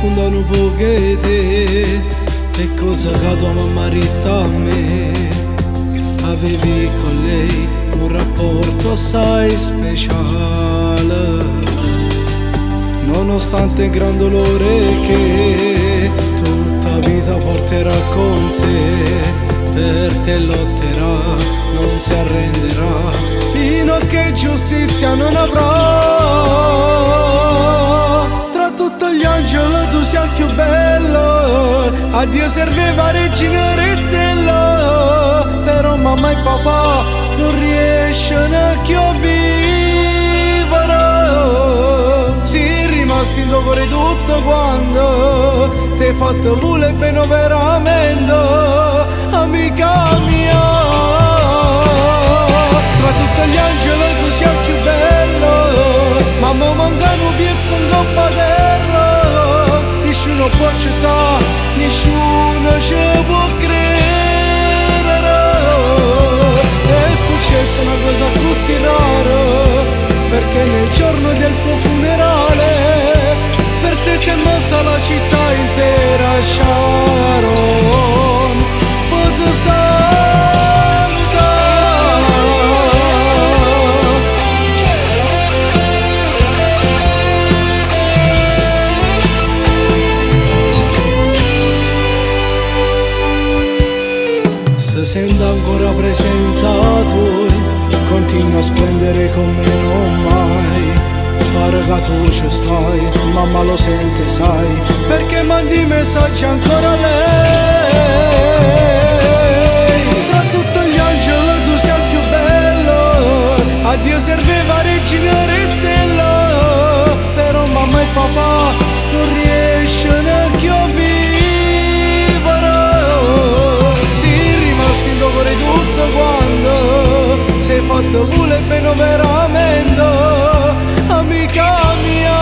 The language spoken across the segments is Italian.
raccontano poche te le cose che tua mamma ritta a me. Avevi con lei un rapporto assai speciale, nonostante il gran dolore che tutta vita porterà con sé. Per te lotterà, non si arrenderà, fino a che giustizia non avrà. Tra tutti gli angeli tu sei il più bello, a Dio serveva regina restella. Però mamma e papà non riescono più a vivere. Si rimasti in cuore tutto quando ti hai fatto vuole bene veramente, amica mia. Tra tutti gli angeli tu sei il più bello, mamma mancano piezza in coppa terra. Nessuno può accettare, nessuno ci può credere. È successa una cosa così rara, perché nel giorno del tuo funerale per te si è mossa la città intera. Sharon, posso salutare. Se sento ancora presenza tua, continua a splendere con me non mai. Pare che tu ci stai, mamma lo sente sai, perché mandi messaggi ancora a lei. Tra tutti gli angeli tu sei il più bello, a Dio serveva regina restella. Però mamma e papà non riescono più a vivere. Si rimasti in cuore tutto quando ti hai fatto vuole bene veramente, amica mia.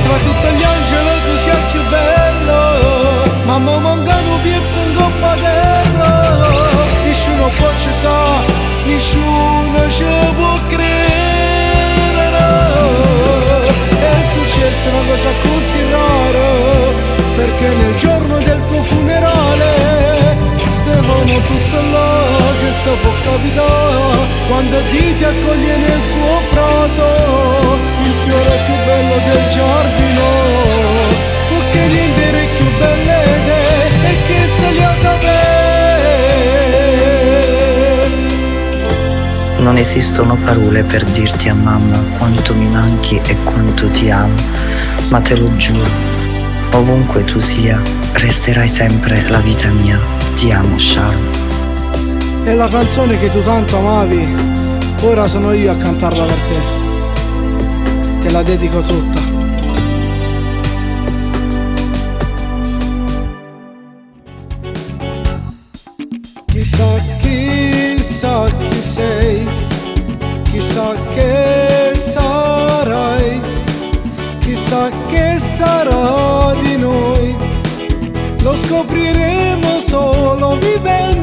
Tra tutti gli angeli tu sei il più bello, mamma mancano piezza in coppa terra. Nessuno può accettare, nessuno ci può credere. È successa una cosa così rara, perché nel giorno del tuo funerale stavamo tutto là. Che sta può capitare quando Dio ti accoglie nel suo prato, il fiore più bello del giardino, perché niente è più belle te e che stai a sapere. Non esistono parole per dirti a mamma quanto mi manchi e quanto ti amo, ma te lo giuro, ovunque tu sia, resterai sempre la vita mia. Ti amo, Sharon. E la canzone che tu tanto amavi, ora sono io a cantarla per te. Te la dedico tutta. Chissà, chissà chi sei, chissà che sarai, chissà che sarà di noi. Lo scopriremo solo vivendo